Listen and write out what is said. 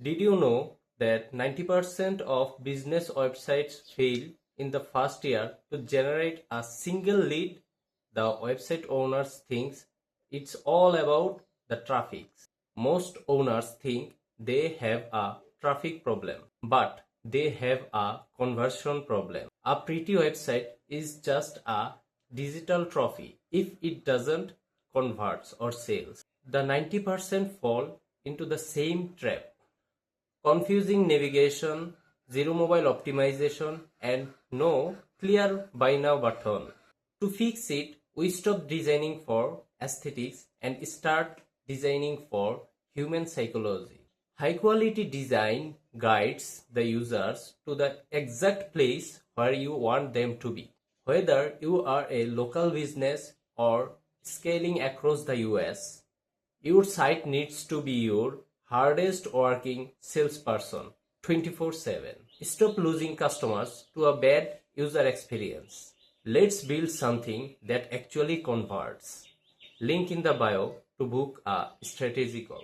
Did you know that 90% of business websites fail in the first year to generate a single lead? The website owners think it's all about the traffic. Most owners think they have a traffic problem, but they have a conversion problem. A pretty website is just a digital trophy if it doesn't convert or sells. The 90% fall into the same trap. Confusing navigation, zero mobile optimization, and no clear buy now button. To fix it, we stop designing for aesthetics and start designing for human psychology. High quality design guides the users to the exact place where you want them to be. Whether you are a local business or scaling across the US, your site needs to be your hardest working salesperson 24/7. Stop losing customers to a bad user experience. Let's build something that actually converts. Link in the bio to book a strategy call.